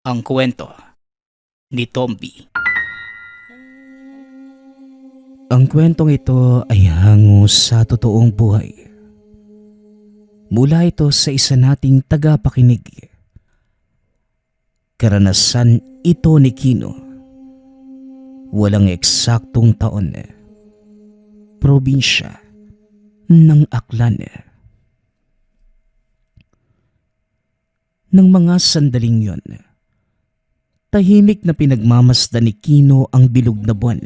Ang kwento ni Tomby. Ang kwentong ito ay hango sa totoong buhay. Mula ito sa isa nating tagapakinig. Karanasan ito ni Kino. Walang eksaktong taon. Probinsya ng Aklan. Nang mga sandaling yon, tahimik na pinagmamasdan ni Kino ang bilog na buwan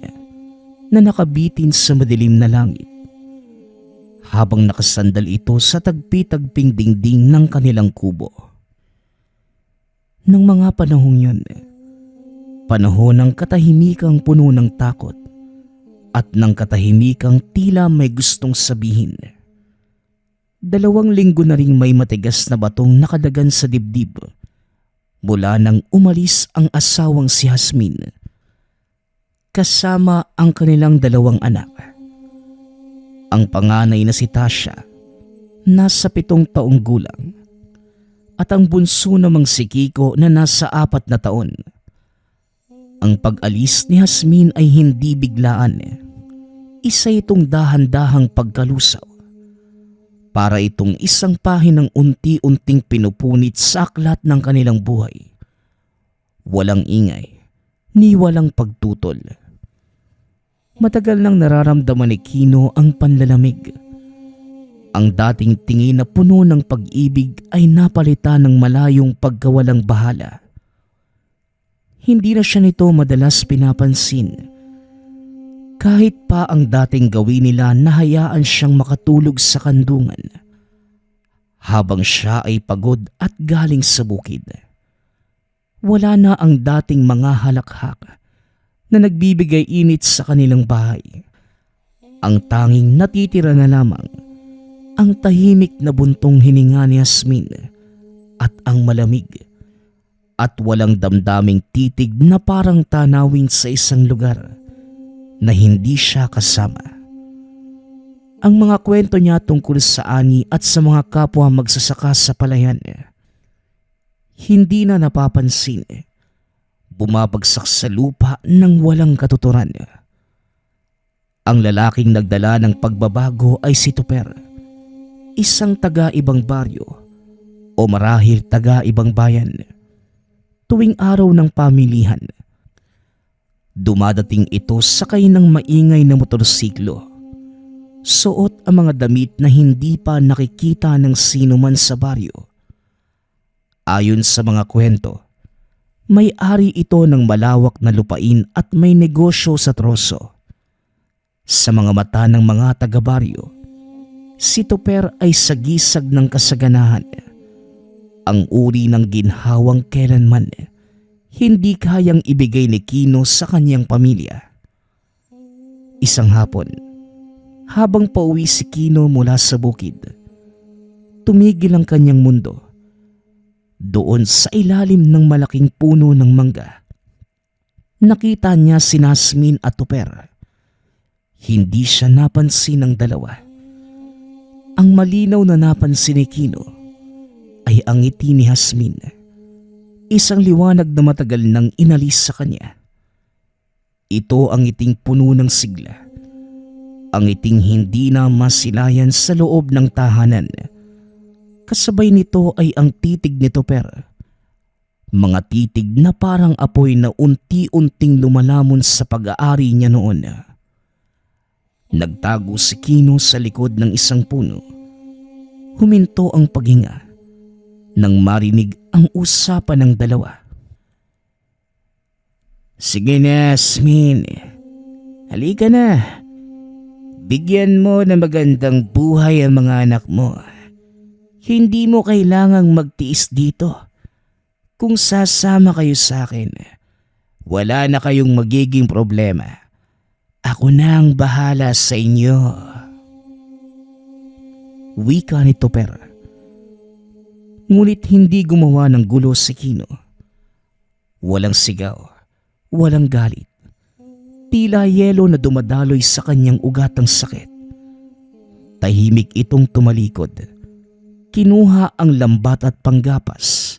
na nakabitin sa madilim na langit. Habang nakasandal ito sa tagpi-tagping dingding ng kanilang kubo. Nang mga panahong yon, panahon ng katahimikang puno ng takot at ng katahimikang tila may gustong sabihin. 2 linggo na ring may matigas na batong nakadagan sa dibdib mula nang umalis ang asawang si Jasmine kasama ang kanilang 2 anak. Ang panganay na si Tasha, nasa 7 taong gulang, at ang bunso namang si Kiko na nasa 4 na taon. Ang pag-alis ni Jasmine ay hindi biglaan. Isa itong dahan-dahang pagkalusaw. Para itong isang pahinang unti-unting pinupunit sa aklat ng kanilang buhay. Walang ingay, ni walang pagtutol. Matagal nang nararamdaman ni Kino ang panlalamig. Ang dating tingin na puno ng pag-ibig ay napalitan ng malayong pagkawalang bahala. Hindi na siya nito madalas pinapansin. Kahit pa ang dating gawin nila, nahayaan siyang makatulog sa kandungan habang siya ay pagod at galing sa bukid. Wala na ang dating mga halakhak na nagbibigay init sa kanilang bahay. Ang tanging natitira na lamang ang tahimik na buntong hininga ni Jasmine at ang malamig at walang damdaming titig na parang tanawin sa isang lugar na hindi siya kasama. Ang mga kwento niya tungkol sa ani at sa mga kapwa magsasaka sa palayan, hindi na napapansin. Bumabagsak sa lupa ng walang katuturan. Ang lalaking nagdala ng pagbabago ay si Tuper, isang taga-ibang baryo o marahil taga-ibang bayan. Tuwing araw ng pamilihan, dumadating ito sakay ng maingay na motorsiklo. Suot ang mga damit na hindi pa nakikita ng sino man sa baryo. Ayon sa mga kwento, may-ari ito ng malawak na lupain at may negosyo sa troso. Sa mga mata ng mga taga-baryo, si Tuper ay sagisag ng kasaganahan. Ang uri ng ginhawang kailanman hindi kayang ibigay ni Kino sa kanyang pamilya. Isang hapon, habang pauwi si Kino mula sa bukid, tumigil ang kanyang mundo. Doon sa ilalim ng malaking puno ng mangga, nakita niya si Jasmine at Tuper. Hindi siya napansin ng dalawa. Ang malinaw na napansin ni Kino ay ang ngiti ni Jasmine. Isang liwanag na matagal nang inalis sa kanya. Ito ang ngiting puno ng sigla. Ang ngiting hindi na masilayan sa loob ng tahanan. Kasabay nito ay ang titig ni Tuper. Mga titig na parang apoy na unti-unting lumalamon sa pag-aari niya noon. Nagtago si Kino sa likod ng isang puno. Huminto ang paghinga nang marinig ang usapan ng dalawa. Sige na, Jasmine. Halika na. Bigyan mo ng magandang buhay ang mga anak mo. Hindi mo kailangang magtiis dito. Kung sasama kayo sa akin, wala na kayong magiging problema. Ako na ang bahala sa inyo. Wika ni Tuper. Ngunit hindi gumawa ng gulo si Kino. Walang sigaw, walang galit. Tila yelo na dumadaloy sa kanyang ugat ang sakit. Tahimik itong tumalikod. Kinuha ang lambat at panggapas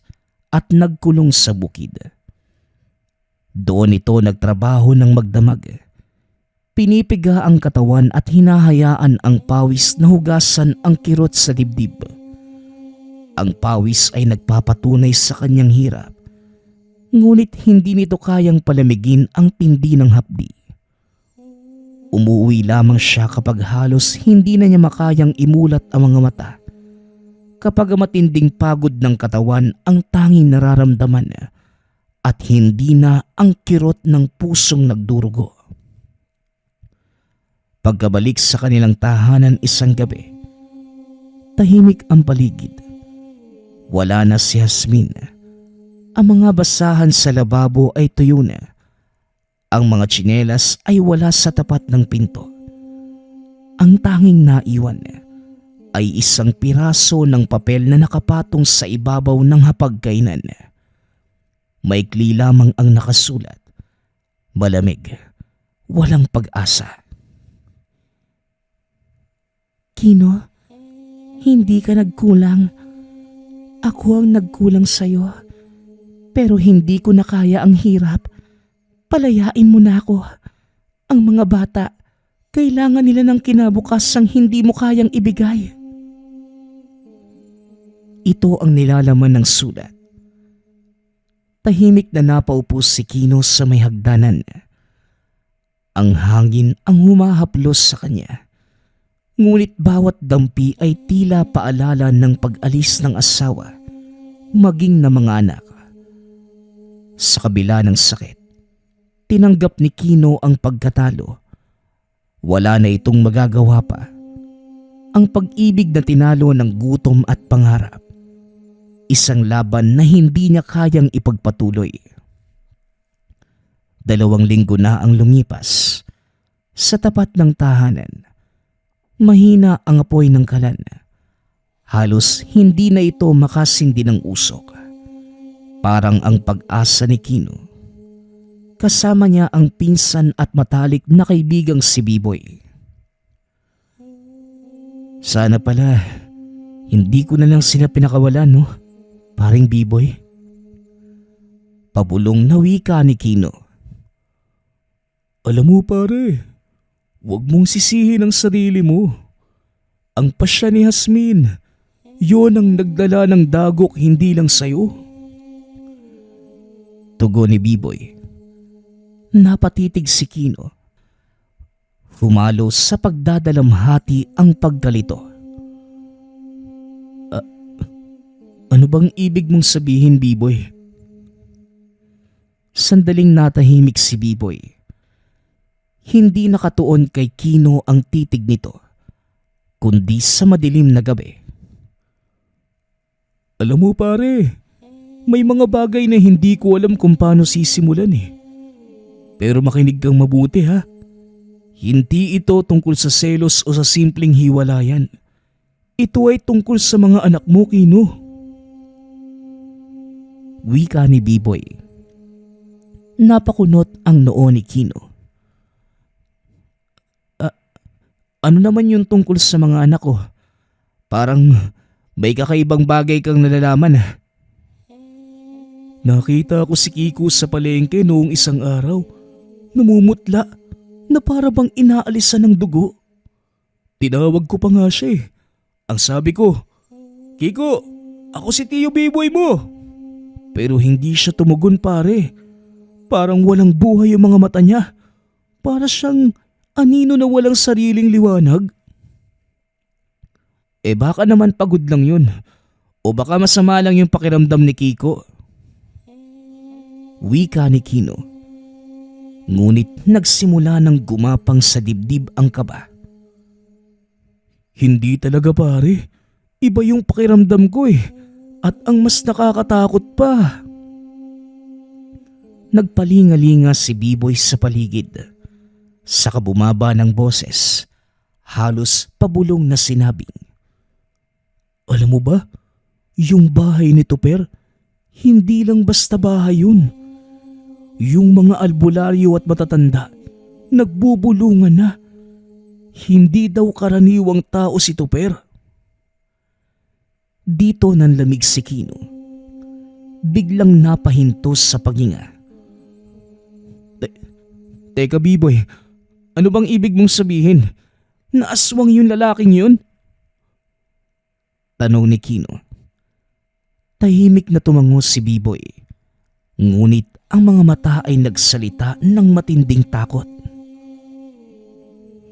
at nagkulong sa bukid. Doon ito nagtrabaho ng magdamag. Pinipiga ang katawan at hinahayaan ang pawis na hugasan ang kirot sa dibdib. Ang pawis ay nagpapatunay sa kanyang hirap, ngunit hindi nito kayang palamigin ang tindi ng hapdi. Umuwi lamang siya kapag halos hindi na niya makayang imulat ang mga mata. Kapag matinding pagod ng katawan ang tanging nararamdaman at hindi na ang kirot ng pusong nagdurugo. Pagkabalik sa kanilang tahanan isang gabi, tahimik ang paligid. Wala na si Jasmine. Ang mga basahan sa lababo ay tuyo na. Ang mga tsinelas ay wala sa tapat ng pinto. Ang tanging naiwan ay isang piraso ng papel na nakapatong sa ibabaw ng hapagkainan. Maikli lamang ang nakasulat. Malamig, walang pag-asa. Kino, hindi ka nagkulang. Ako ang nagkulang sa'yo. Pero hindi ko na kaya ang hirap. Palayain mo na ako. Ang mga bata, kailangan nila ng kinabukasang hindi mo kayang ibigay. Ito ang nilalaman ng sulat. Tahimik na napaupo si Kino sa may hagdanan. Ang hangin ang humahaplos sa kanya. Ngunit bawat dampi ay tila paalala ng pag-alis ng asawa, maging ng mga anak. Sa kabila ng sakit, tinanggap ni Kino ang pagkatalo. Wala na itong magagawa pa. Ang pag-ibig na tinalo ng gutom at pangarap. Isang laban na hindi niya kayang ipagpatuloy. 2 linggo na ang lumipas. Sa tapat ng tahanan, mahina ang apoy ng kalan. Halos hindi na ito makasindi ng usok. Parang ang pag-asa ni Kino. Kasama niya ang pinsan at matalik na kaibigang si Biboy. Sana pala, hindi ko na lang sila pinakawalan, no? Paring Biboy. Pabulong na wika ni Kino. Alam mo pare, huwag mong sisihin ang sarili mo. Ang pasya ni Jasmine, yon ang nagdala ng dagok hindi lang sayo. Tugon ni Biboy. Napatitig si Kino. Humalo sa pagdadalamhati ang pagkalito. Ano bang ibig mong sabihin, Biboy? Sandaling natahimik si Biboy. Hindi nakatuon kay Kino ang titig nito, kundi sa madilim na gabi. Alam mo pare, may mga bagay na hindi ko alam kung paano sisimulan eh. Pero makinig kang mabuti ha. Hindi ito tungkol sa selos o sa simpleng hiwalayan. Ito ay tungkol sa mga anak mo, Kino. Wika ni Biboy. Napakunot ang noo ni Kino. Ano naman yung tungkol sa mga anak ko? Parang may kakaibang bagay kang nalalaman. Nakita ko si Kiko sa palengke noong isang araw. Namumutla na para bang inaalisan ng dugo. Tinawag ko pa nga siya eh. Ang sabi ko, Kiko, ako si Tio Biboy mo. Pero hindi siya tumugon pare. Parang walang buhay yung mga mata niya. Para siyang anino na walang sariling liwanag. Baka naman pagod lang yun. O baka masama lang yung pakiramdam ni Kiko. Wika ni Kino. Ngunit nagsimula ng gumapang sa dibdib ang kaba. Hindi talaga pare. Iba yung pakiramdam ko eh. At ang mas nakakatakot pa. Nagpalingalinga si Biboy sa paligid. Saka bumaba ng boses. Halos pabulong na sinabing, alam mo ba, yung bahay ni Tupper, hindi lang basta bahay yun. Yung mga albularyo at matatanda, nagbubulungan na. Hindi daw karaniwang tao si Tupper. Dito nanlamig si Kino. biglang napahinto sa paghinga. Teka Biboy, ano bang ibig mong sabihin? Naaswang yung lalaking yun? Tanong ni Kino. Tahimik na tumango si Biboy. Ngunit ang mga mata ay nagsalita ng matinding takot.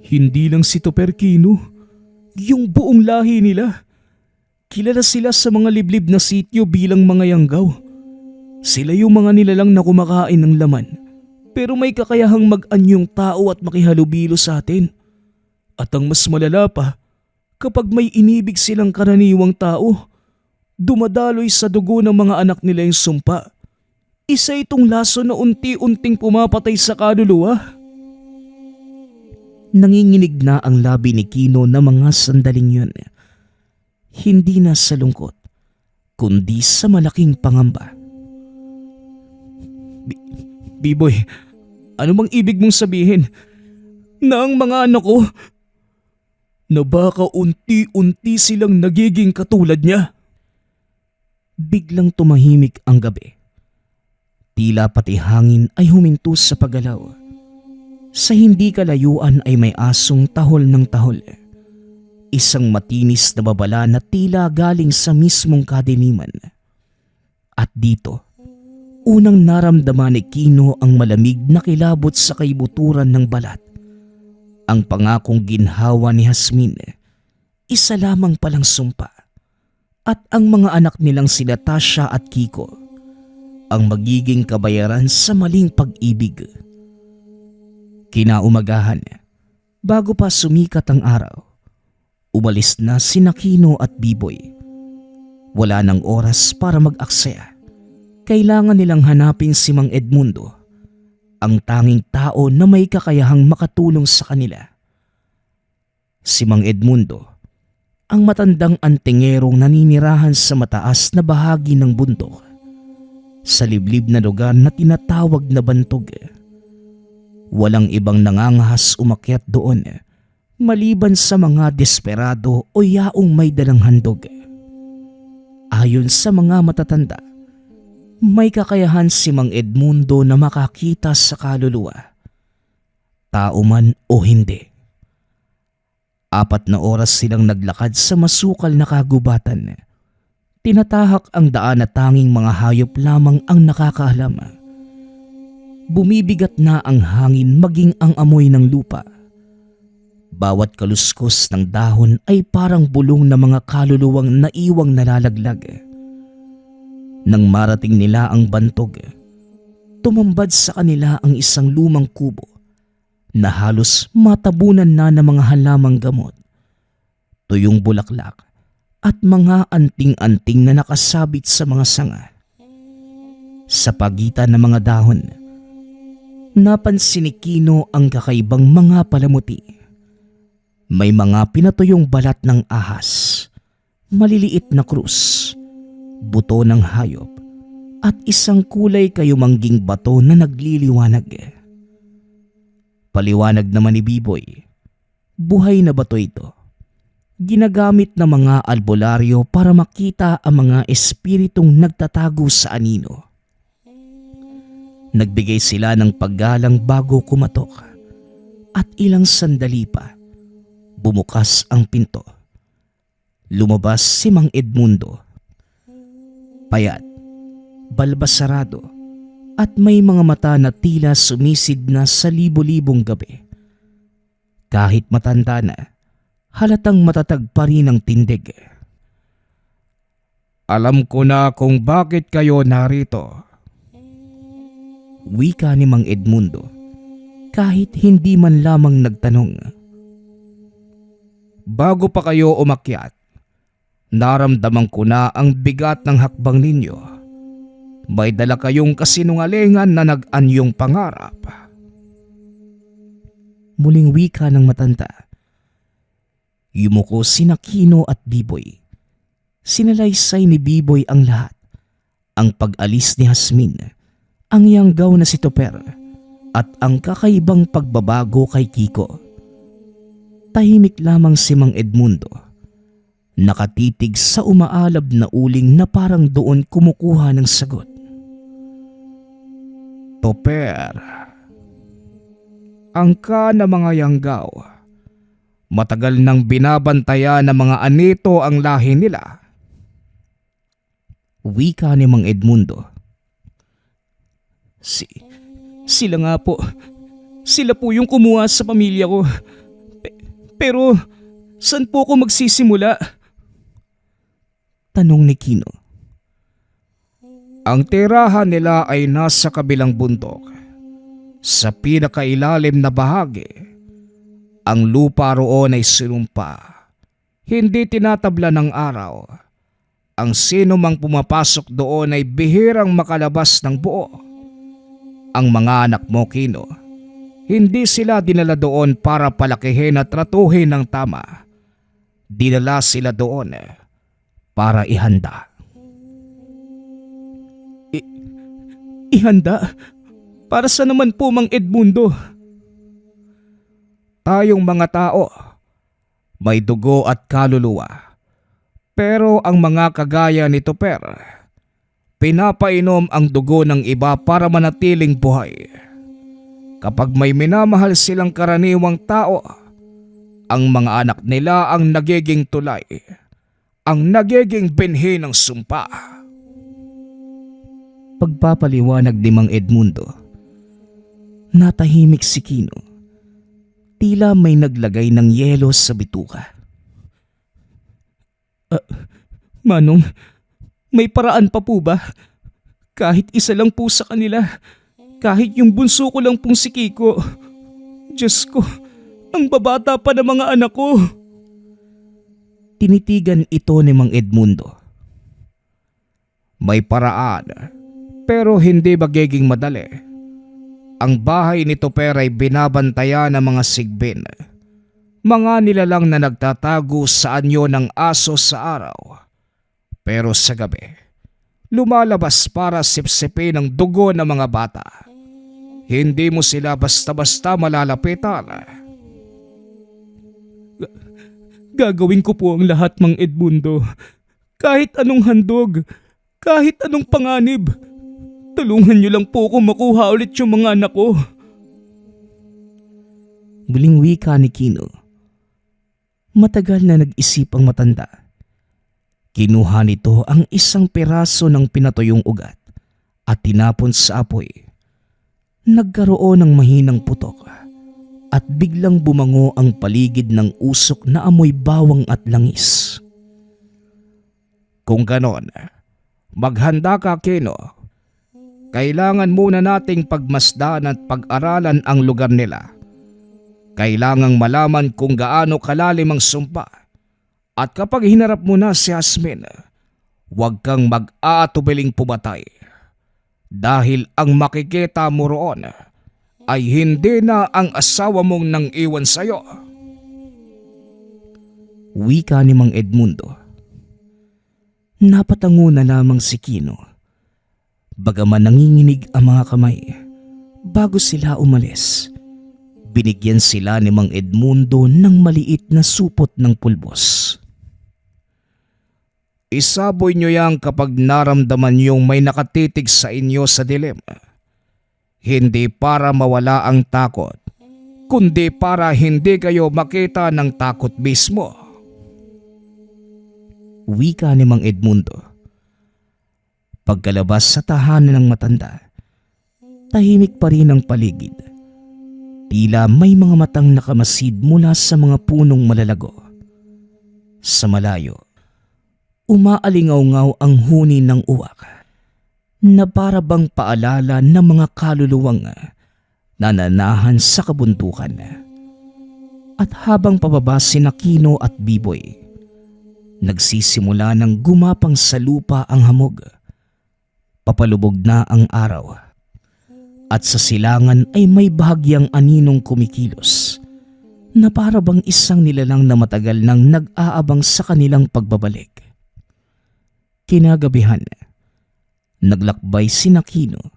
Hindi lang si Toper, Kino. Yung buong lahi nila. Kilala sila sa mga liblib na sityo bilang mga yanggaw. Sila yung mga nilalang na kumakain ng laman. Pero may kakayahang mag-anyong tao at makihalubilo sa atin. At ang mas malala pa, kapag may inibig silang karaniwang tao, dumadaloy sa dugo ng mga anak nila yung sumpa. Isa itong laso na unti-unting pumapatay sa kaluluwa. Nanginginig na ang labi ni Kino na mga sandaling yun. Hindi na sa lungkot, kundi sa malaking pangamba. Biboy, ano bang ibig mong sabihin? Na ang mga anak ko, na baka unti-unti silang nagiging katulad niya? Biglang tumahimik ang gabi. Tila pati hangin ay huminto sa paggalaw. Sa hindi kalayuan ay may asong tahol ng tahol. Isang matinis na babala na tila galing sa mismong kadiliman. At dito, unang naramdaman ni Kino ang malamig na kilabot sa kaibuturan ng balat. Ang pangakong ginhawa ni Jasmine, isa lamang palang sumpa. At ang mga anak nilang sila Tasha at Kiko, ang magiging kabayaran sa maling pag-ibig. Kinaumagahan, bago pa sumikat ang araw, umalis na sina Kino at Biboy. Wala nang oras para mag-aksaya. Kailangan nilang hanapin si Mang Edmundo, ang tanging tao na may kakayahang makatulong sa kanila. Si Mang Edmundo, ang matandang antingerong naninirahan sa mataas na bahagi ng bundok, sa liblib na lugar na tinatawag na Bantog. Walang ibang nangangahas umakyat doon maliban sa mga desperado o yaong may dalang handog. Ayon sa mga matatanda, may kakayahan si Mang Edmundo na makakita sa kaluluwa, tao man o hindi. 4 na oras silang naglakad sa masukal na kagubatan. Tinatahak ang daan na tanging mga hayop lamang ang nakakaalam. Bumibigat na ang hangin maging ang amoy ng lupa. Bawat kaluskos ng dahon ay parang bulong na mga kaluluwang naiwang nalalaglag. Nang marating nila ang Bantog, tumambad sa kanila ang isang lumang kubo na halos matabunan na ng mga halamang gamot, tuyong bulaklak at mga anting-anting na nakasabit sa mga sanga. Sa pagitan ng mga dahon, napansin ni Kino ang kakaibang mga palamuti. May mga pinatuyong balat ng ahas, maliliit na krus, buto ng hayop at isang kulay kayumangging bato na nagliliwanag. Paliwanag naman ni Biboy, buhay na bato ito. Ginagamit ng mga albularyo para makita ang mga espiritong nagtatago sa anino. Nagbigay sila ng paggalang bago kumatok at ilang sandali pa, bumukas ang pinto. Lumabas si Mang Edmundo. Payat, balbasarado at may mga mata na tila sumisid na sa libo-libong gabi. Kahit matanda na, halatang matatag pa rin ang tindig. Alam ko na kung bakit kayo narito. Wika ni Mang Edmundo, kahit hindi man lamang nagtanong. Bago pa kayo umakyat, naramdaman ko na ang bigat ng hakbang ninyo. May dala kayong kasinungalingan na nag-anyong pangarap. Muling wika ng matanda. Yumuko sina Kino at Biboy. Sinalaysay ni Biboy ang lahat. Ang pag-alis ni Jasmine, ang yanggaw na si Toper, at ang kakaibang pagbabago kay Kiko. Tahimik lamang si Mang Edmundo. nakatitig sa umaalab na uling na parang doon kumukuha ng sagot. Toper, angka na mga yanggaw. Matagal nang binabantayan ng mga anito ang lahi nila. Wika ni Mang Edmundo. Sila nga po. Sila po yung kumuha sa pamilya ko. Pero saan po ako magsisimula? Tanong ni Kino. Ang tirahan nila ay nasa kabilang bundok. Sa pinakailalim na bahagi, ang lupa roon ay sinumpa. Hindi tinatabla ng araw. Ang sino mang pumapasok doon ay bihirang makalabas ng buo. Ang mga anak mo, Kino, hindi sila dinala doon para palakihin at tratuhin ng tama. Dinala sila doon para ihanda. Ihanda? Para sa naman po, Mang Edmundo? Tayong mga tao, may dugo at kaluluwa. Pero ang mga kagaya ni Toper, pinapainom ang dugo ng iba para manatiling buhay. Kapag may minamahal silang karaniwang tao, ang mga anak nila ang nagiging tulay, ang nagiging binhi ng sumpa. Pagpapaliwanag ni Mang Edmundo, natahimik si Kino. Tila may naglagay ng yelo sa bituka. Manong, may paraan pa po ba? Kahit isa lang po sa kanila. Kahit yung bunso ko lang pong si Kiko. Diyos ko, ang babata pa ng mga anak ko. Tinitigan ito ni Mang Edmundo. May paraan, pero hindi magiging madali. Ang bahay ni Toper ay binabantayan ng mga sigbin. Mga nilalang na nagtatago sa anyo ng aso sa araw. Pero sa gabi, lumalabas para sipsipin ang dugo ng mga bata. Hindi mo sila basta-basta malalapitan. Gagawin ko po ang lahat, Mang Edmundo. Kahit anong handog, kahit anong panganib. Tulungan niyo lang po ako makuha ulit yung mga anak ko. Muling wika ni Kino. Matagal na nag-isip ang matanda. Kinuha nito ang isang piraso ng pinatuyong ugat at tinapon sa apoy. Nagkaroon ng mahinang putok at biglang bumango ang paligid ng usok na amoy bawang at langis. Kung ganon, maghanda ka, Kino. Kailangan muna nating pagmasdan at pag-aralan ang lugar nila. Kailangang malaman kung gaano kalalim ang sumpa. At kapag hinarap mo na si Jasmine, huwag kang mag-aatubiling pumatay. Dahil ang makikita mo roon ay hindi na ang asawa mong nang iwan sa'yo. Wika ni Mang Edmundo. Napatango na lamang si Kino. Bagaman nanginginig ang mga kamay, bago sila umalis, binigyan sila ni Mang Edmundo ng maliit na supot ng pulbos. Isaboy nyo yang kapag naramdaman yung may nakatitig sa inyo sa dilim. Hindi para mawala ang takot, kundi para hindi kayo makita ng takot mismo. Wika ni Mang Edmundo. Pagkalabas sa tahanan ng matanda, tahimik pa rin ang paligid. Tila may mga matang nakamasid mula sa mga punong malalago. Sa malayo, umaalingaw-ngaw ang huni ng uwak na para bang paalala ng mga kaluluwang nananahan sa kabundukan. At habang pababa sina Kino at Biboy, nagsisimula ng gumapang sa lupa ang hamog. Papalubog na ang araw at sa silangan ay may bahagyang aninong kumikilos na para bang isang nilalang na matagal nang nag-aabang sa kanilang pagbabalik. Kinagabihan, naglakbay sina Kino,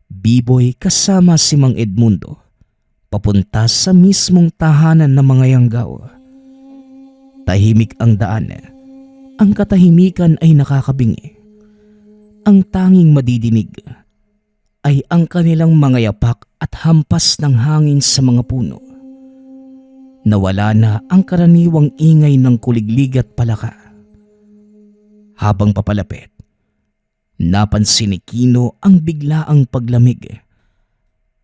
Biboy kasama si Mang Edmundo papunta sa mismong tahanan ng mga yanggaw. Tahimik ang daan Ang katahimikan ay nakakabingi. Ang tanging madidinig ay ang kanilang mga yapak at hampas ng hangin sa mga puno. Nawala na ang karaniwang ingay ng kuliglig at palaka. Habang papalapit, napansin ni Kino ang biglaang paglamig,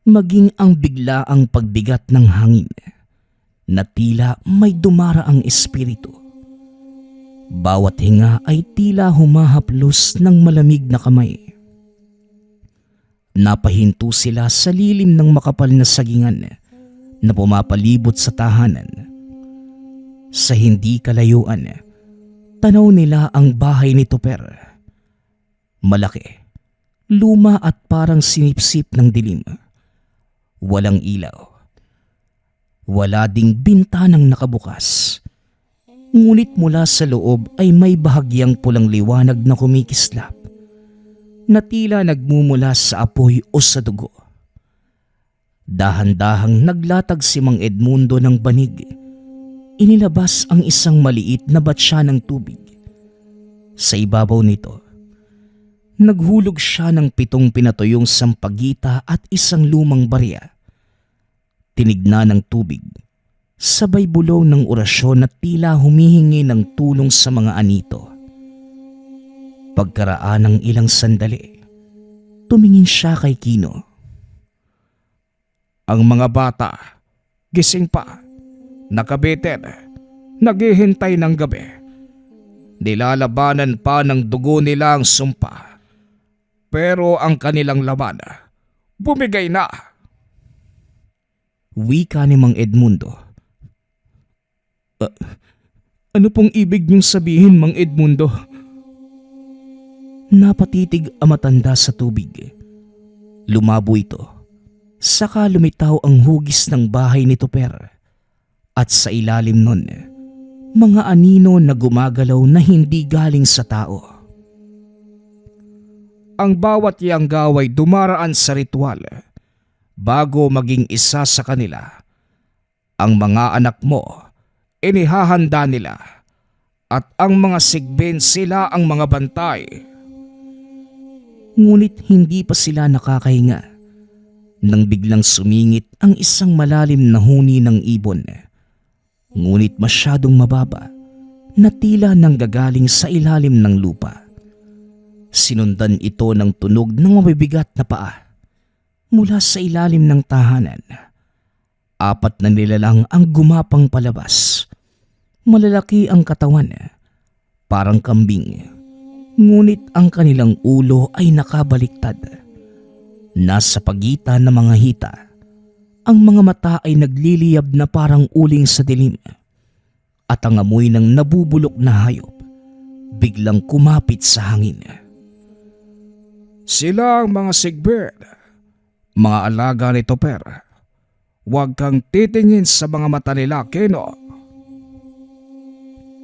maging ang biglaang pagbigat ng hangin na tila may dumaraang espiritu. Bawat hinga ay tila humahaplos ng malamig na kamay. Napahinto sila sa lilim ng makapal na sagingan na pumapalibot sa tahanan. Sa hindi kalayuan, tanaw nila ang bahay ni Tupper. Malaki, luma at parang sinipsip ng dilim. Walang ilaw. Wala ding bintanang nakabukas. Ngunit mula sa loob ay may bahagyang pulang liwanag na kumikislap, na tila nagmumula sa apoy o sa dugo. Dahan-dahang naglatag si Mang Edmundo ng banig. Inilabas ang isang maliit na batsa ng tubig. Sa ibabaw nito, naghulog siya ng 7 pinatuyong sampagita at isang lumang barya. Tinignan ng tubig, sabay bulong ng orasyon na tila humihingi ng tulong sa mga anito. Pagkaraan ng ilang sandali, tumingin siya kay Kino. Ang mga bata, gising pa, nakabitin, naghihintay ng gabi. Nilalabanan pa ng dugo nila ang sumpa. Pero ang kanilang laban, bumigay na. Wika ni Mang Edmundo. Ano pong ibig niyong sabihin, Mang Edmundo? Napatitig ang matanda sa tubig. Lumabo ito. Saka lumitaw ang hugis ng bahay ni Tupper. At sa ilalim nun, mga anino na gumagalaw na hindi galing sa tao. Ang bawat yanggaw ay dumaraan sa ritual bago maging isa sa kanila. Ang mga anak mo, inihahanda nila, at ang mga sigbin sila ang mga bantay. Ngunit hindi pa sila nakakahinga nang biglang sumingit ang isang malalim na huni ng ibon. Ngunit masyadong mababa na tila nanggagaling sa ilalim ng lupa. Sinundan ito ng tunog ng mabibigat na paa mula sa ilalim ng tahanan. 4 na nilalang ang gumapang palabas. Malalaki ang katawan, parang kambing. Ngunit ang kanilang ulo ay nakabaliktad. Nasa pagitan ng mga hita, ang mga mata ay nagliliyab na parang uling sa dilim. At ang amoy ng nabubulok na hayop biglang kumapit sa hangin. Sila ang mga sigbin, mga alaga ni Tupper. Huwag kang titingin sa mga mata nila, Kino.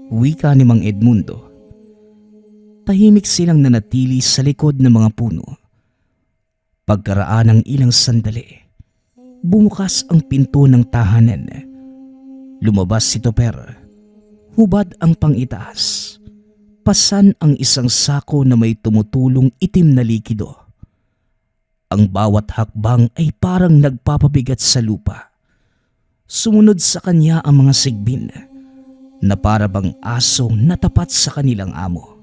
Wika ni Mang Edmundo. Tahimik silang nanatili sa likod ng mga puno. Pagkaraan ng ilang sandali, bumukas ang pinto ng tahanan. Lumabas si Tupper. Hubad ang pangitaas. Pasan ang isang sako na may tumutulong itim na likido. Ang bawat hakbang ay parang nagpapabigat sa lupa. Sumunod sa kanya ang mga sigbin na para bang aso na tapat sa kanilang amo.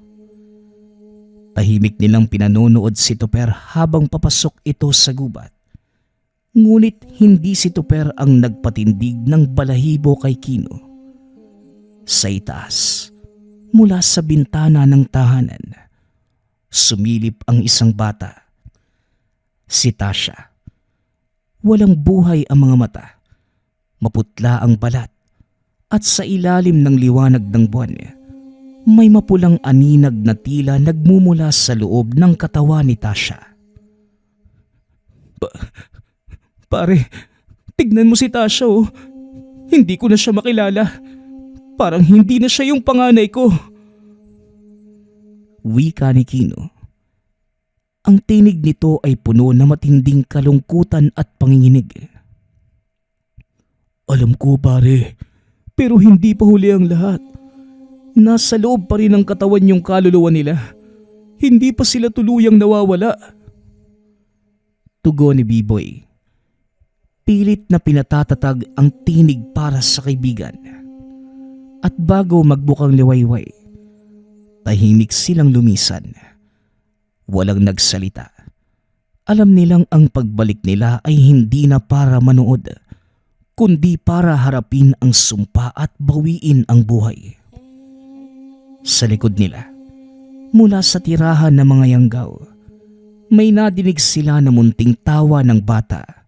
Tahimik nilang pinanonood si Tupper habang papasok ito sa gubat. Ngunit hindi si Tupper ang nagpatindig ng balahibo kay Kino. Sa itaas, mula sa bintana ng tahanan, sumilip ang isang bata. Si Tasha. Walang buhay ang mga mata. Maputla ang balat. At sa ilalim ng liwanag ng buwan, may mapulang aninag na tila nagmumula sa loob ng katawan ni Tasha. Pare, tignan mo si Tasha, oh. Hindi ko na siya makilala. Parang hindi na siya yung panganay ko. Wika ni Kino. Ang tinig nito ay puno na matinding kalungkutan at panginginig. Alam ko, pare, pero hindi pa huli ang lahat. Nasa loob pa rin ng katawan yung kaluluwa nila. Hindi pa sila tuluyang nawawala. Tugon ni Biboy. Pilit na pinatatatag ang tinig para sa kaibigan. At bago magbukang liwayway, tahimik silang lumisan. Walang nagsalita. Alam nilang ang pagbalik nila ay hindi na para manood, kundi para harapin ang sumpa at bawiin ang buhay. Sa likod nila, mula sa tirahan ng mga yanggaw, may nadinig sila na munting tawa ng bata.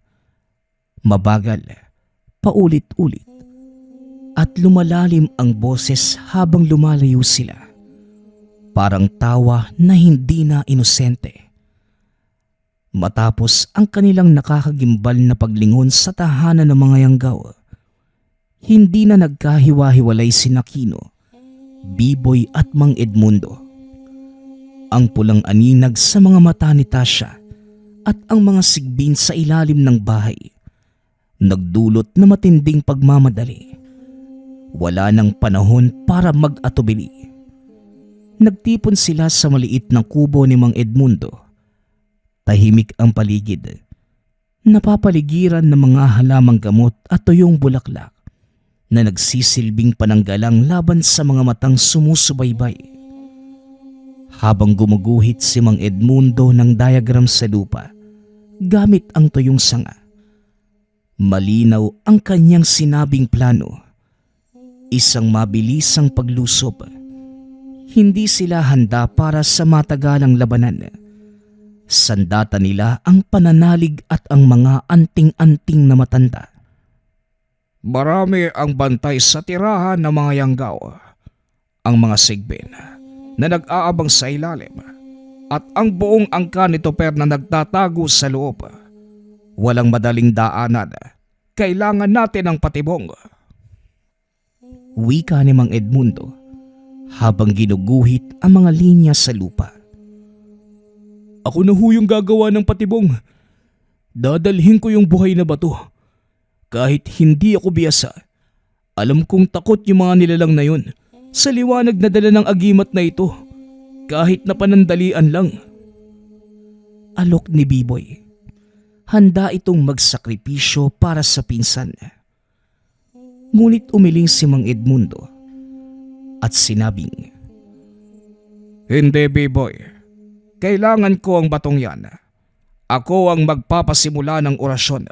Mabagal, paulit-ulit, at lumalalim ang boses habang lumalayo sila. Parang tawa na hindi na inosente. Matapos ang kanilang nakakagimbal na paglingon sa tahanan ng mga yanggaw, hindi na nagkahiwa-hiwalay si Aquino, Biboy at Mang Edmundo. Ang pulang aninag sa mga mata ni Tasha at ang mga sigbin sa ilalim ng bahay nagdulot na matinding pagmamadali. Wala nang panahon para mag-atubili. Nagtipon sila sa maliit na kubo ni Mang Edmundo. Tahimik ang paligid. Napapaligiran ng mga halamang gamot at tuyong bulaklak na nagsisilbing pananggalang laban sa mga matang sumusubaybay. Habang gumuguhit si Mang Edmundo ng diagram sa lupa gamit ang tuyong sanga, malinaw ang kanyang sinabing plano. Isang mabilisang paglusob. Hindi sila handa para sa matagalang labanan. Sandata nila ang pananalig at ang mga anting-anting na matanda. Marami ang bantay sa tirahan ng mga yanggaw. Ang mga sigbin na nag-aabang sa ilalim at ang buong angka ni Toper na nagtatago sa loob. Walang madaling daanan. Kailangan natin ang patibong. Wika ni Mang Edmundo habang ginuguhit ang mga linya sa lupa. Ako na ho yung gagawa ng patibong. Dadalhin ko yung buhay na bato. Kahit hindi ako biyasa, alam kong takot yung mga nilalang na yun sa liwanag na dala ng agimat na ito. Kahit na panandalian lang. Alok ni Biboy. Handa itong magsakripisyo para sa pinsan. Ngunit umiling si Mang Edmundo at sinabing, Hindi, Biboy. Kailangan ko ang batong yan. Ako ang magpapasimula ng orasyon.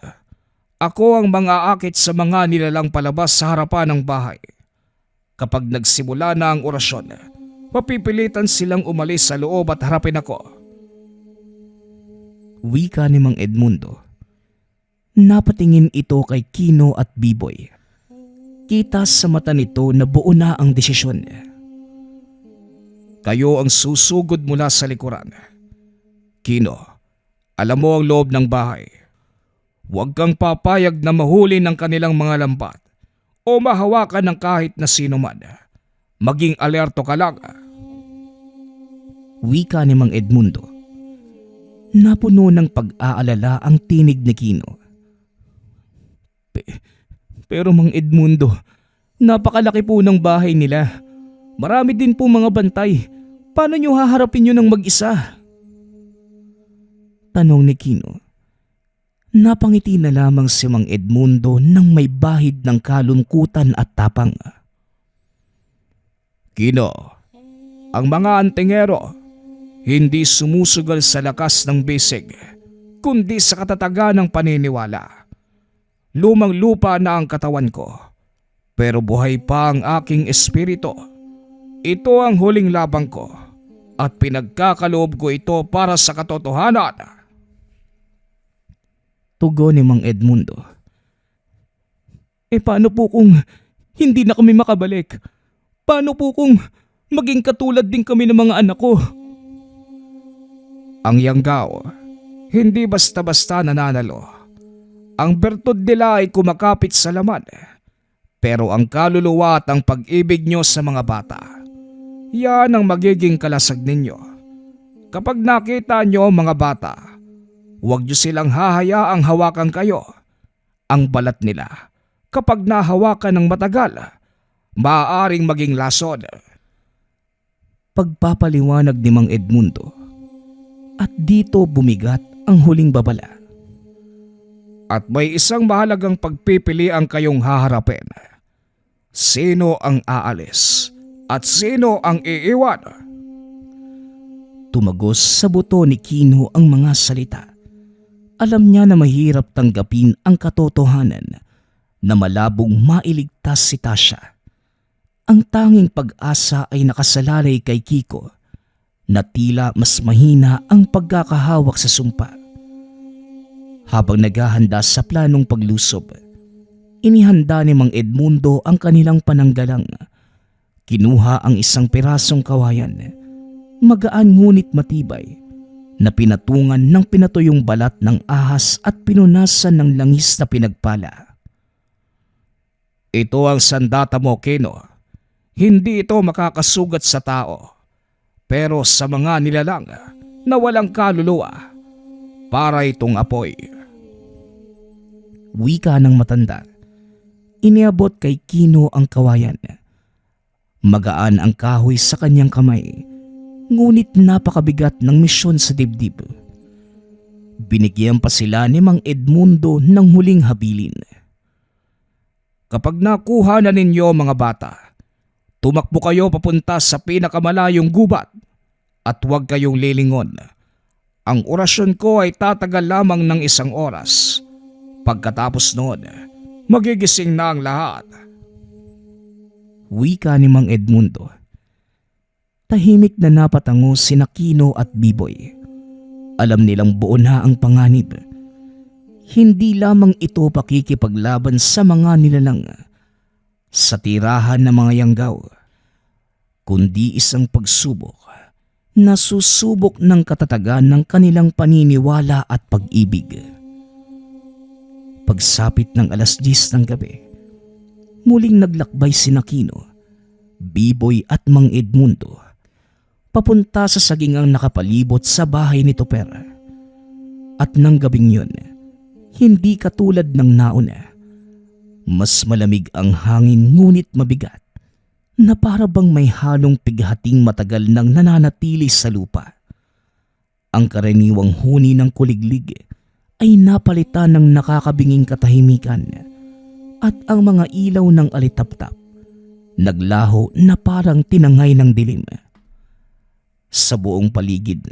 Ako ang mang-aakit sa mga nilalang palabas sa harapan ng bahay. Kapag nagsimula na ang orasyon, mapipilitan silang umalis sa loob at harapin ako. Wika ni Mang Edmundo. Napatingin ito kay Kino at Biboy. Kita sa mata nito na buo na ang desisyon. Kayo ang susugod mula sa likuran. Kino, alam mo ang loob ng bahay. Huwag kang papayag na mahuli ng kanilang mga lambat o mahawakan ng kahit na sino man. Maging alerto ka lang. Wika ni Mang Edmundo. Napuno ng pag-aalala ang tinig ni Kino. Pero Mang Edmundo, napakalaki po ng bahay nila. Marami din po mga bantay. Paano nyo haharapin yun ng mag-isa? Tanong ni Kino. Napangiti na lamang si Mang Edmundo nang may bahid ng kalungkutan at tapang. Kino, ang mga antingero hindi sumusugal sa lakas ng bisig, kundi sa katatagan ng paniniwala. Lumang lupa na ang katawan ko, pero buhay pa ang aking espiritu. Ito ang huling labang ko at pinagkakaloob ko ito para sa katotohanan. Tugon ni Mang Edmundo. Paano po kung hindi na kami makabalik? Paano po kung maging katulad din kami ng mga anak ko? Ang yanggaw, hindi basta-basta nananalo. Ang bertud nila ay kumakapit sa laman. Pero ang kaluluwa at ang pag-ibig nyo sa mga bata, yan ang magiging kalasag ninyo. Kapag nakita nyo mga bata, huwag nyo silang hahayaang hawakan kayo. Ang balat nila, kapag nahawakan ng matagal, maaaring maging lason. pagpapaliwanag ni Mang Edmundo. At dito bumigat ang huling babala. At may isang mahalagang pagpipilian kayong haharapin. Sino ang aalis at sino ang iiwan? Tumagos sa buto ni Kino ang mga salita. Alam niya na mahirap tanggapin ang katotohanan na malabong mailigtas si Tasha. Ang tanging pag-asa ay nakasalalay kay Kiko na tila mas mahina ang pagkakahawak sa sumpa. Habang naghahanda sa planong paglusob, inihanda ni Mang Edmundo ang kanilang pananggalang. Kinuha ang isang pirasong kawayan, magaan ngunit matibay, na pinatungan ng pinatuyong balat ng ahas at pinunasan ng langis na pinagpala. Ito ang sandata mo, Kino. Hindi ito makakasugat sa tao, pero sa mga nilalang na walang kaluluwa, para itong apoy. Wika ng matanda. Iniabot kay Kino ang kawayan. Magaan ang kahoy sa kanyang kamay, ngunit napakabigat ng misyon sa dibdib. Binigyan pa sila ni Mang Edmundo ng huling habilin. Kapag nakuha na ninyo mga bata, tumakbo kayo papunta sa pinakamalayong gubat at huwag kayong lilingon. Ang orasyon ko ay tatagal lamang ng 1 oras. Pagkatapos noon, magigising na ang lahat. Wika ni Mang Edmundo. Tahimik na napatango sina Kino at Biboy. Alam nilang buo na ang panganib. Hindi lamang ito pakikipaglaban sa mga nilalang, sa tirahan ng mga yanggaw, kundi isang pagsubok na susubok ng katatagan ng kanilang paniniwala at pag-ibig. Pagsapit ng 10:00 ng gabi, muling naglakbay sina Kino, Biboy at Mang Edmundo papunta sa sagingang nakapalibot sa bahay ni Toper. At nang gabing yun, hindi katulad ng nauna. Mas malamig ang hangin ngunit mabigat, na para bang may halong pighating matagal nang nananatili sa lupa. Ang karaniwang huni ng kuliglig ay napalitan ng nakakabinging katahimikan, at ang mga ilaw ng alitaptap naglaho na parang tinangay ng dilim. Sa buong paligid,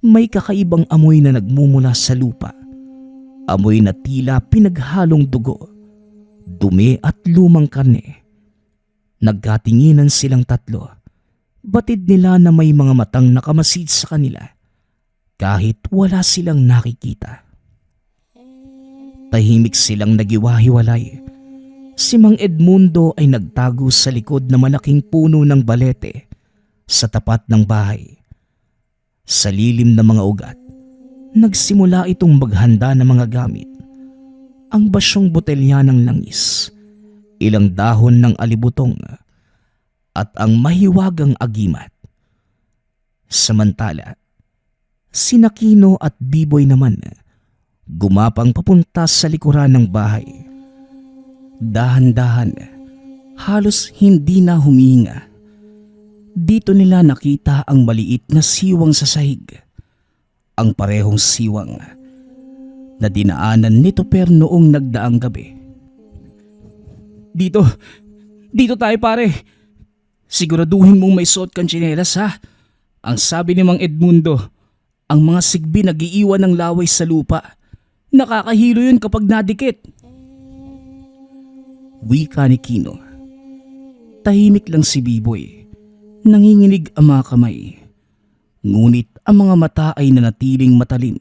may kakaibang amoy na nagmumula sa lupa. Amoy na tila pinaghalong dugo, dumi at lumang karne. Nagkatinginan silang tatlo. Batid nila na may mga matang nakamasid sa kanila kahit wala silang nakikita. Tahimik silang nagiwahiwalay. Si Mang Edmundo ay nagtago sa likod na malaking puno ng balete sa tapat ng bahay. Sa lilim ng mga ugat, nagsimula itong maghanda ng mga gamit. Ang basyong botelya ng langis, ilang dahon ng alibutong, at ang mahiwagang agimat. Samantala, sina Kino at Biboy naman gumapang papunta sa likuran ng bahay. Dahan-dahan, halos hindi na humihinga. Dito nila nakita ang maliit na siwang sa sahig. Ang parehong siwang na dinaanan ni Toper noong nagdaang gabi. Dito tayo pare. Siguraduhin mong may suot kang tsinelas ha. Ang sabi ni Mang Edmundo, ang mga sigbi nag-iiwan ng laway sa lupa. Nakakahilo yun kapag nadikit. Wika ni Kino. Tahimik lang si Biboy. Nanginginig ang mga kamay. Ngunit ang mga mata ay nanatiling matalim.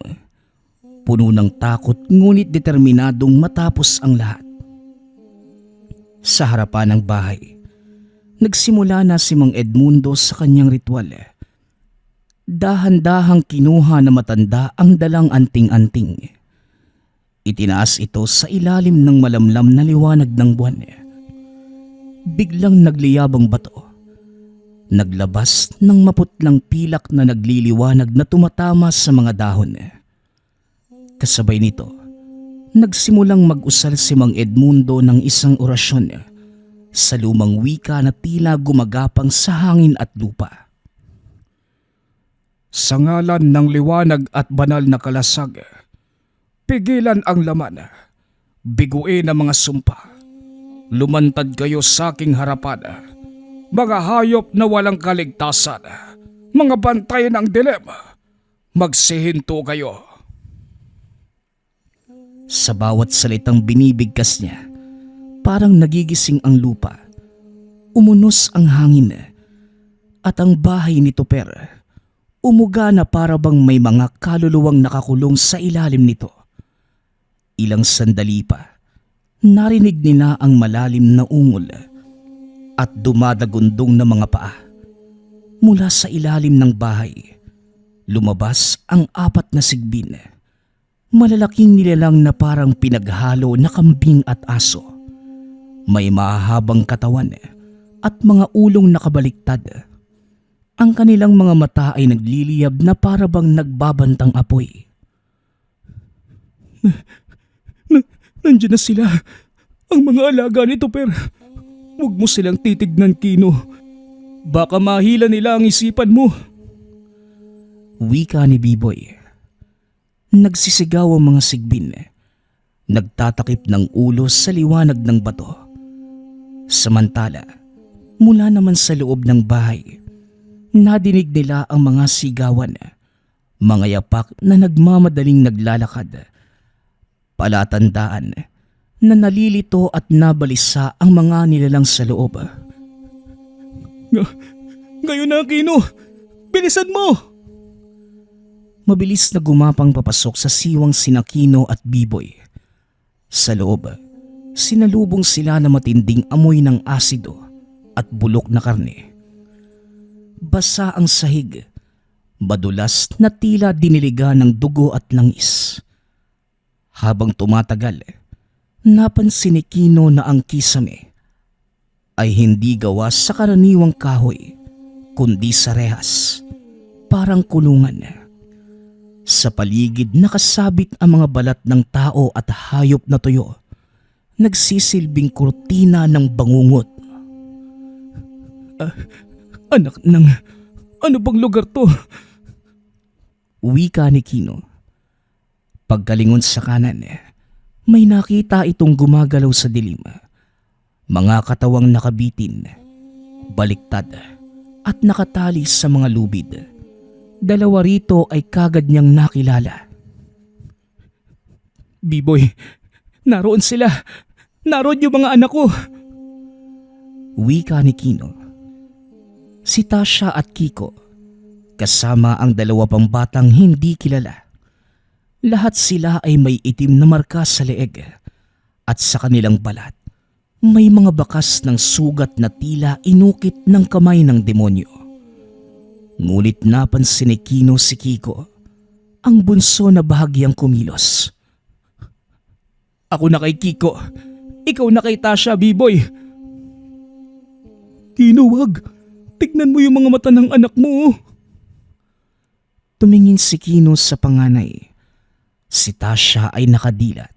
Puno ng takot ngunit determinadong matapos ang lahat. Sa harapan ng bahay, nagsimula na si Mang Edmundo sa kanyang ritual. Dahan-dahang kinuha na matanda ang dalang anting-anting. Itinaas ito sa ilalim ng malamlam na liwanag ng buwan. Biglang nagliyabang bato. Naglabas ng maputlang pilak na nagliliwanag na tumatama sa mga dahon. Kasabay nito, nagsimulang mag-usal si Mang Edmundo ng isang orasyon sa lumang wika na tila gumagapang sa hangin at lupa. Sa ngalan ng liwanag at banal na kalasag, pigilan ang laman, biguin ang mga sumpa. Lumantad kayo sa aking harapan, mga hayop na walang kaligtasan, mga bantay ng dilim, magsihinto kayo. Sa bawat salitang binibigkas niya, parang nagigising ang lupa. Umunos ang hangin at ang bahay ni Tupper umuga na para bang may mga kaluluwang nakakulong sa ilalim nito. Ilang sandali pa, narinig nila ang malalim na ungol at dumadagundong na mga paa. Mula sa ilalim ng bahay, lumabas ang 4 na sigbin. Malalaking nilalang na parang pinaghalo na kambing at aso. May mahahabang katawan at mga ulong nakabaliktad. Ang kanilang mga mata ay nagliliyab na para bang nagbabantang apoy. Nandiyan na sila, ang mga alaga ni Tupper. Huwag mo silang titignan, Kino. Baka mahila nila ang isipan mo. Wika ni Biboy. Nagsisigaw ang mga sigbin. Nagtatakip ng ulo sa liwanag ng bato. Samantala, mula naman sa loob ng bahay, nadinig nila ang mga sigawan, mga yapak na nagmamadaling naglalakad. Palatandaan na nalilito at nabalisa ang mga nilalang sa loob. Ngayon na, Kino! Bilisan mo! Mabilis na gumapang papasok sa siwang sina Kino at Biboy. Sa loob, sinalubong sila na matinding amoy ng asido at bulok na karne. Basa ang sahig, madulas na tila diniliga ng dugo at langis. Habang tumatagal, napansin ni Kino na ang kisame ay hindi gawa sa karaniwang kahoy, kundi sa rehas, parang kulungan. Sa paligid nakasabit ang mga balat ng tao at hayop na tuyo, nagsisilbing kurtina ng bangungot. Anak ng... Ano bang lugar to? Wika ni Kino. Pagkalingon sa kanan, may nakita itong gumagalaw sa dilim. Mga katawang nakabitin, baliktad at nakatali sa mga lubid. 2 rito ay kagad niyang nakilala. Biboy, naroon sila. Naroon yung mga anak ko. Wika ni Kino. Si Tasha at Kiko, kasama ang 2 pang batang hindi kilala. Lahat sila ay may itim na marka sa leeg at sa kanilang balat may mga bakas ng sugat na tila inukit ng kamay ng demonyo. Ngunit napansin ni Kino si Kiko, ang bunso na bahagyang kumilos. Ako na kay Kiko. Ikaw na kay Tasha, Biboy. Kino, wag. Tignan mo yung mga mata ng anak mo. Tumingin si Kino sa panganay. Si Tasha ay nakadilat.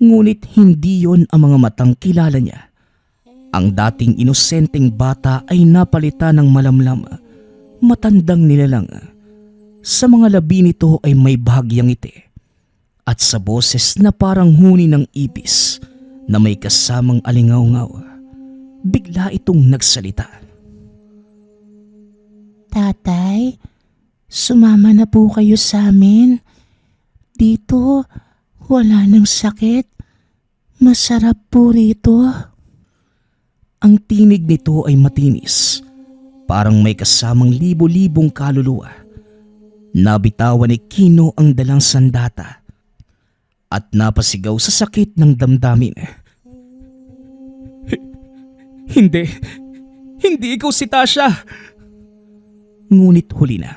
Ngunit hindi yon ang mga matang kilala niya. Ang dating inosenteng bata ay napalitan ng malamlam, matandang nilalang. Sa mga labi nito ay may bahagyang ngiti. At sa boses na parang huni ng ipis na may kasamang alingaw-ngaw, bigla itong nagsalita. Tatay, sumama na po kayo sa amin. Dito, wala nang sakit. Masarap po rito. Ang tinig nito ay matinis, parang may kasamang libo-libong kaluluwa. Nabitawan ni Kino ang dalang sandata at napasigaw sa sakit ng damdamin. Hindi. Hindi ikaw si Tasha. Ngunit huli na.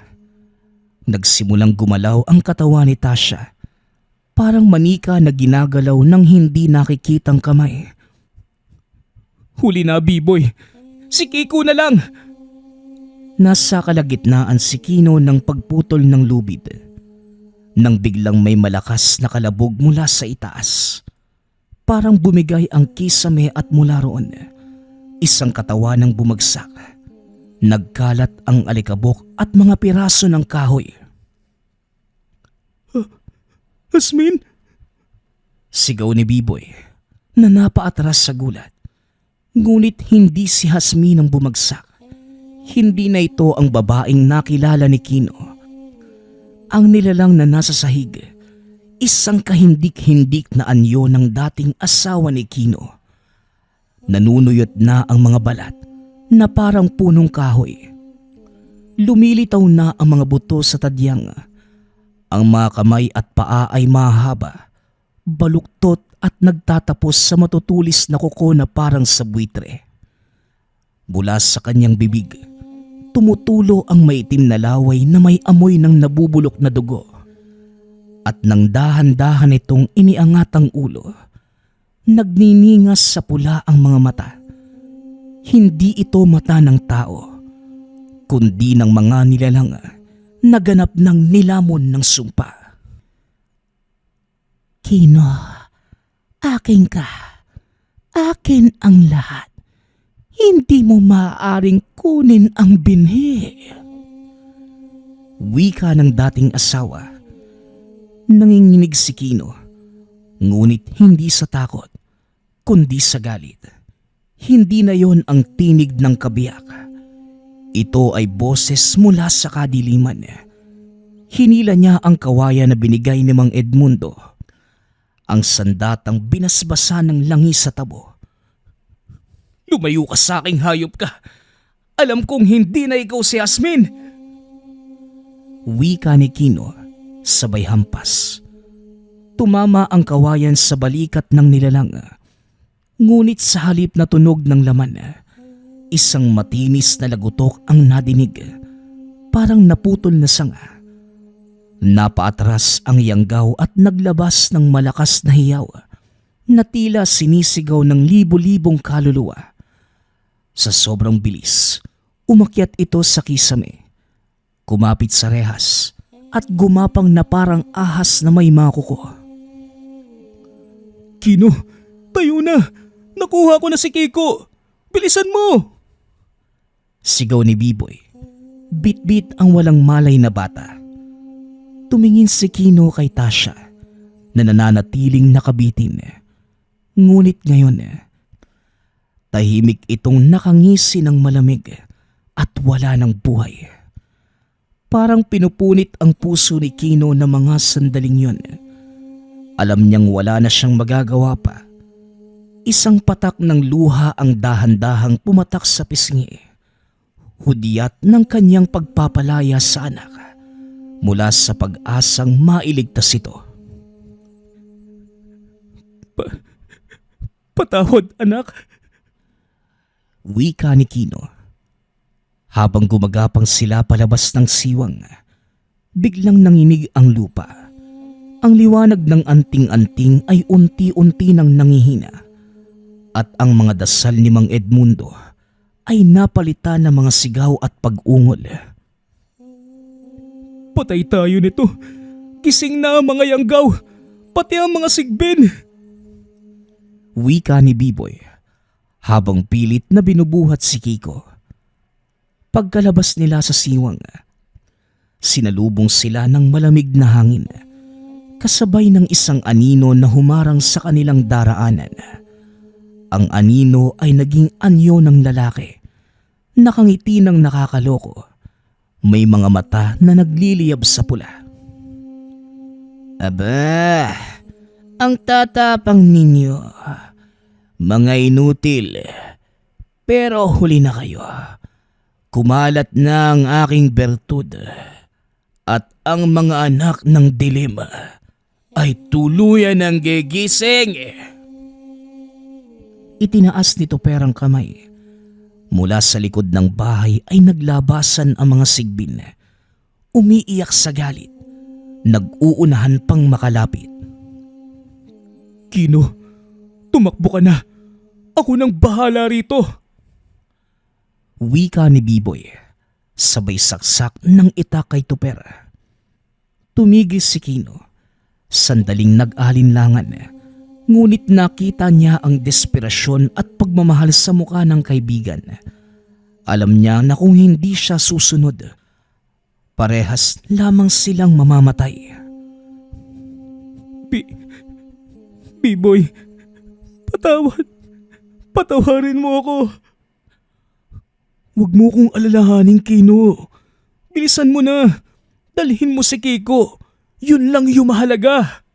Nagsimulang gumalaw ang katawan ni Tasha. Parang manika na ginagalaw ng hindi nakikitang kamay. Huli na, Biboy. Si Kiko na lang. Nasa kalagitnaan si Kino ng pagputol ng lubid. Nang biglang may malakas na kalabog mula sa itaas. Parang bumigay ang kisame at mula roon, isang katawan ng bumagsak. Nagkalat ang alikabok at mga piraso ng kahoy. Hasmin? Sigaw ni Biboy na napaatras sa gulat. Ngunit hindi si Hasmin ang bumagsak. Hindi na ito ang babaeng nakilala ni Kino. Ang nilalang na nasa sahig, isang kahindik-hindik na anyo ng dating asawa ni Kino. Nanunuyot na ang mga balat na parang punong kahoy. Lumilitaw na ang mga buto sa tadyang. Ang mga kamay at paa ay mahaba, baluktot at nagtatapos sa matutulis na kuko na parang sa buitre. Mula sa kanyang bibig, tumutulo ang maitim na laway na may amoy ng nabubulok na dugo. At nang dahan-dahan itong iniangat ang ulo, nagniningas sa pula ang mga mata. Hindi ito mata ng tao, kundi ng mga nilalang na ganap ng nilamon ng sumpa. Kino, akin ka. Akin ang lahat. Hindi mo maaaring kunin ang binhi. Wika ng dating asawa. Nanginginig si Kino, ngunit hindi sa takot, kundi sa galit. Hindi na yon ang tinig ng kabiyak. Ito ay boses mula sa kadiliman. Hinila niya ang kawayan na binigay ni Mang Edmundo, ang sandatang binasbasa ng langis sa tabo. Lumayo ka sa aking hayop ka. Alam kong hindi na ikaw si Hasmin. Wika ni Kino, sabay hampas. Tumama ang kawayan sa balikat ng nilalang. Ngunit sa halip na tunog ng laman, isang matinis na lagutok ang nadinig. Parang naputol na sanga. Napaatras ang yanggaw at naglabas ng malakas na hiyaw na tila sinisigaw ng libo-libong kaluluwa. Sa sobrang bilis, umakyat ito sa kisame, kumapit sa rehas at gumapang na parang ahas na may mga kuko. Kino, tayo na! Nakuha ko na si Kiko! Bilisan mo! Sigaw ni Biboy. Bit-bit ang walang malay na bata. Tumingin si Kino kay Tasha na nananatiling nakabitin. Ngunit ngayon, tahimik itong nakangisi ng malamig at wala ng buhay. Parang pinupunit ang puso ni Kino ng mga sandaling yun. Alam niyang wala na siyang magagawa pa. Isang patak ng luha ang dahan-dahang pumatak sa pisngi. Hudyat ng kanyang pagpapalaya sa anak mula sa pag-asang mailigtas ito. Patawad, anak. Wika ni Kino. Habang gumagapang sila palabas ng siwang, biglang nanginig ang lupa. Ang liwanag ng anting-anting ay unti-unti nang nangihina. At ang mga dasal ni Mang Edmundo ay napalitan ng mga sigaw at pag-ungol. Patay tayo nito. Gising na ang mga yanggaw. Pati ang mga sigbin. Wika ni Biboy habang pilit na binubuhat si Kiko. Pagkalabas nila sa siwang, sinalubong sila ng malamig na hangin, kasabay ng isang anino na humarang sa kanilang daraanan. Ang anino ay naging anyo ng lalaki, nakangiti ng nakakaloko, may mga mata na nagliliyab sa pula. Aba, ang tatapang ninyo, mga inutil, pero huli na kayo. Kumalat na ang aking bertud at ang mga anak ng dilim ay tuluyan ng gigising. Itinaas nito perang kamay. Mula sa likod ng bahay ay naglabasan ang mga sigbin. Umiiyak sa galit. Nag-uunahan pang makalapit. Kino, tumakbo ka na. Ako nang bahala rito. Wika ni Biboy, sabay saksak ng itak kay Tupera. Tumigil si Kino, sandaling nag-alinlangan, ngunit nakita niya ang desperasyon at pagmamahal sa mukha ng kaibigan. Alam niya na kung hindi siya susunod, parehas lamang silang mamamatay. B-boy, patawarin mo ako. Huwag mo kong alalahanin, Kino. Bilisan mo na. Dalhin mo si Kiko. Yun lang yung mahalaga.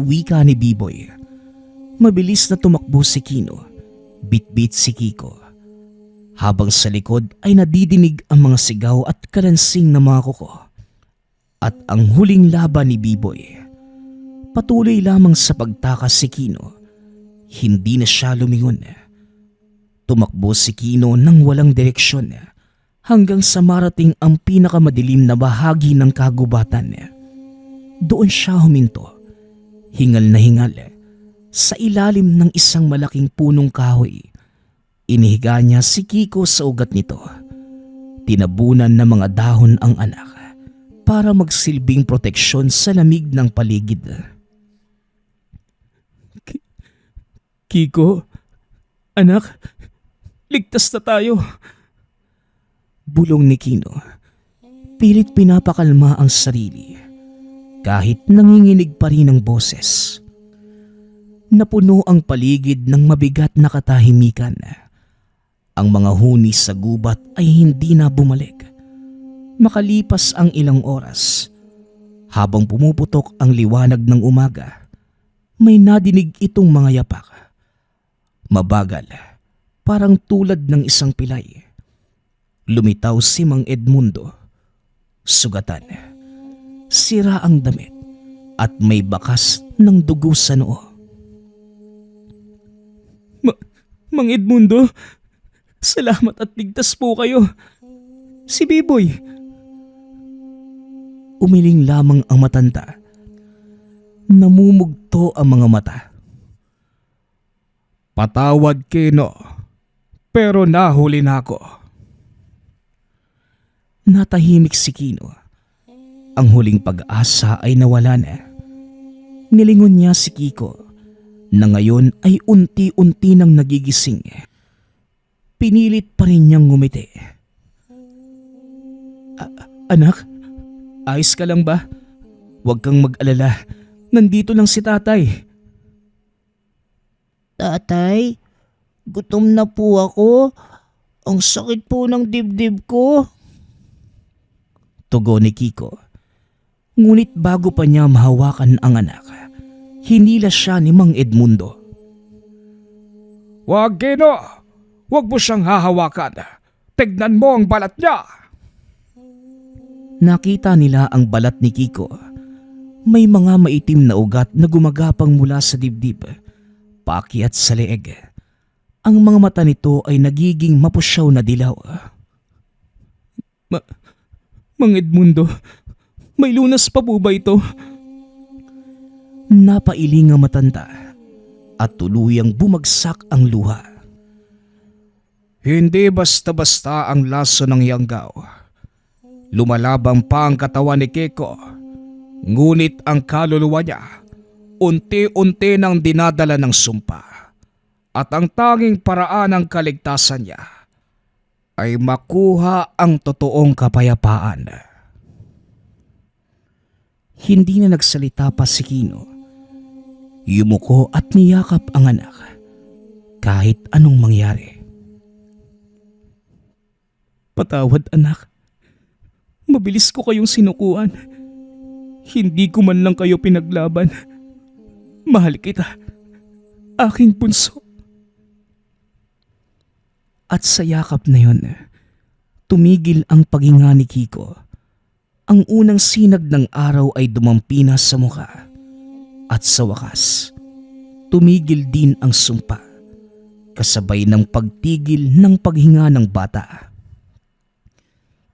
Wika ni B-boy. Mabilis na tumakbo si Kino. Bit-bit si Kiko. Habang sa likod ay nadidinig ang mga sigaw at kalansing ng mga kuko. At ang huling laban ni B-boy. Patuloy lamang sa pagtakas si Kino. Hindi na siya lumingon. Tumakbo si Kino nang walang direksyon hanggang sa marating ang pinakamadilim na bahagi ng kagubatan. Doon siya huminto, hingal na hingal, sa ilalim ng isang malaking punong kahoy. Inihiga niya si Kiko sa ugat nito. Tinabunan ng mga dahon ang anak para magsilbing proteksyon sa lamig ng paligid. Kiko, anak, ligtas na tayo. Bulong ni Kino. Pilit pinapakalma ang sarili kahit nanginginig pa rin ang boses. Napuno ang paligid ng mabigat na katahimikan. Ang mga huni sa gubat ay hindi na bumalik. Makalipas ang ilang oras, habang pumuputok ang liwanag ng umaga, may nadinig itong mga yapak. Mabagal, parang tulad ng isang pilay. Lumitaw si Mang Edmundo. Sugatan. Sira ang damit at may bakas ng dugo sa noo. Mang Edmundo, salamat at ligtas po kayo. Si B-boy. Umiling lamang ang matanda. Namumugto ang mga mata. Patawad, Kino, pero nahuli na ako. Natahimik si Kino. Ang huling pag-asa ay nawala na. Nilingon niya si Kiko na ngayon ay unti-unti nang nagigising. Pinilit pa rin niyang ngumiti. Anak, ayos ka lang ba? Huwag kang mag-alala. Nandito lang si tatay. Tatay, gutom na po ako. Ang sakit po ng dibdib ko. Tugon ni Kiko. Ngunit bago pa niya mahawakan ang anak, hinila siya ni Mang Edmundo. Wag, Kino! Huwag mo siyang hahawakan. Tignan mo ang balat niya! Nakita nila ang balat ni Kiko. May mga maitim na ugat na gumagapang mula sa dibdib, paakyat sa leeg. Ang mga mata nito ay nagiging mapusyaw na dilaw. Mang Edmundo, may lunas pa po ba ito? Napailing ang matanda at tuluyang bumagsak ang luha. Hindi basta-basta ang laso ng yanggaw. Lumalabang pa ang katawan ni Kiko, ngunit ang kaluluwa niya unti-unti nang dinadala ng sumpa. At ang tanging paraan ng kaligtasan niya ay makuha ang totoong kapayapaan. Hindi na nagsalita pa si Kino. Yumuko at niyakap ang anak kahit anong mangyari. Patawad, anak. Mabilis ko kayong sinukuan. Hindi ko man lang kayo pinaglaban. Mahal kita, aking bunso. At sa yakap na yon, tumigil ang paghinga ni Kiko. Ang unang sinag ng araw ay dumampi na sa mukha. At sa wakas, tumigil din ang sumpa, kasabay ng pagtigil ng paghinga ng bata.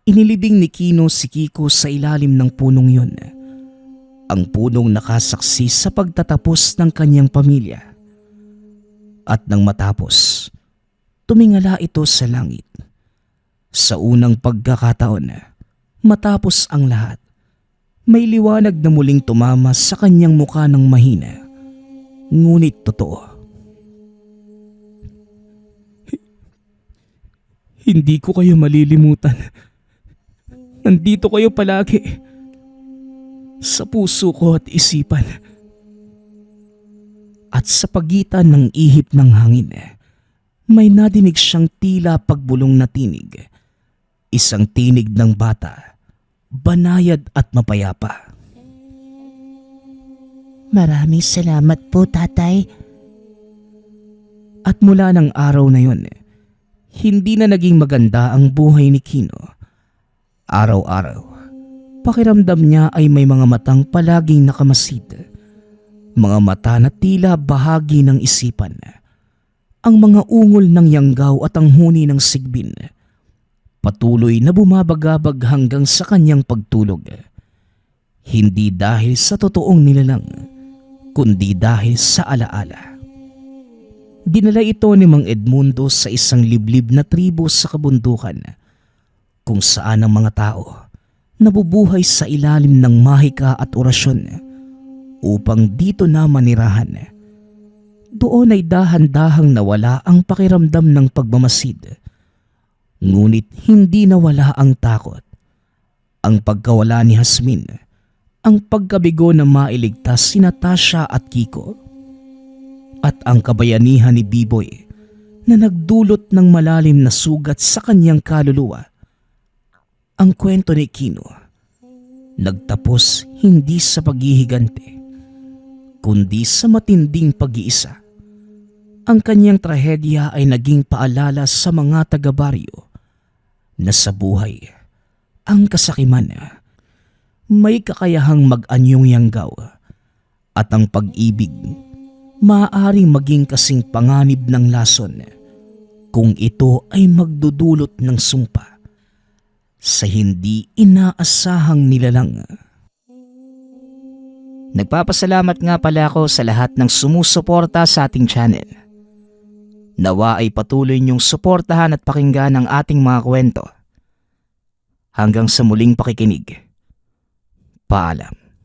Inilibing ni Kino si Kiko sa ilalim ng punong yon. Ang punong nakasaksi sa pagtatapos ng kanyang pamilya. At nang matapos, tumingala ito sa langit. Sa unang pagkakataon, matapos ang lahat, may liwanag na muling tumama sa kanyang mukha ng mahina. Ngunit totoo. Hindi ko kayo malilimutan. Nandito kayo palagi. Sa puso ko at isipan. At sa pagitan ng ihip ng hangin, may nadinig siyang tila pagbulong na tinig. Isang tinig ng bata, banayad at mapayapa. Maraming salamat po, tatay. At mula ng araw na yon, hindi na naging maganda ang buhay ni Kino. Araw-araw, pakiramdam niya ay may mga matang palaging nakamasid. Mga mata na tila bahagi ng isipan. Ang mga ungol ng yanggaw at ang huni ng sigbin. Patuloy na bumabagabag hanggang sa kanyang pagtulog. Hindi dahil sa totoong nilalang, kundi dahil sa alaala. Dinala ito ni Mang Edmundo sa isang liblib na tribo sa kabundukan, kung saan ang mga tao nabubuhay sa ilalim ng mahika at orasyon upang dito na manirahan. Doon ay dahan-dahang nawala ang pakiramdam ng pagmamasid. Ngunit hindi nawala ang takot. Ang pagkawala ni Jasmine, ang pagkabigo na mailigtas sina Tasha at Kiko, at ang kabayanihan ni Biboy na nagdulot ng malalim na sugat sa kanyang kaluluwa. Ang kwento ni Kino nagtapos hindi sa paghihigante, kundi sa matinding pag-iisa. Ang kanyang trahedya ay naging paalala sa mga taga-baryo na sa buhay, ang kasakiman may kakayahang mag-anyong yanggaw, at ang pag-ibig maaaring maging kasing panganib ng lason kung ito ay magdudulot ng sumpa sa hindi inaasahang nilalang. Nagpapasalamat nga pala ako sa lahat ng sumusuporta sa ating channel. Nawa ay patuloy niyong suportahan at pakinggan ang ating mga kwento. Hanggang sa muling pakikinig. Paalam.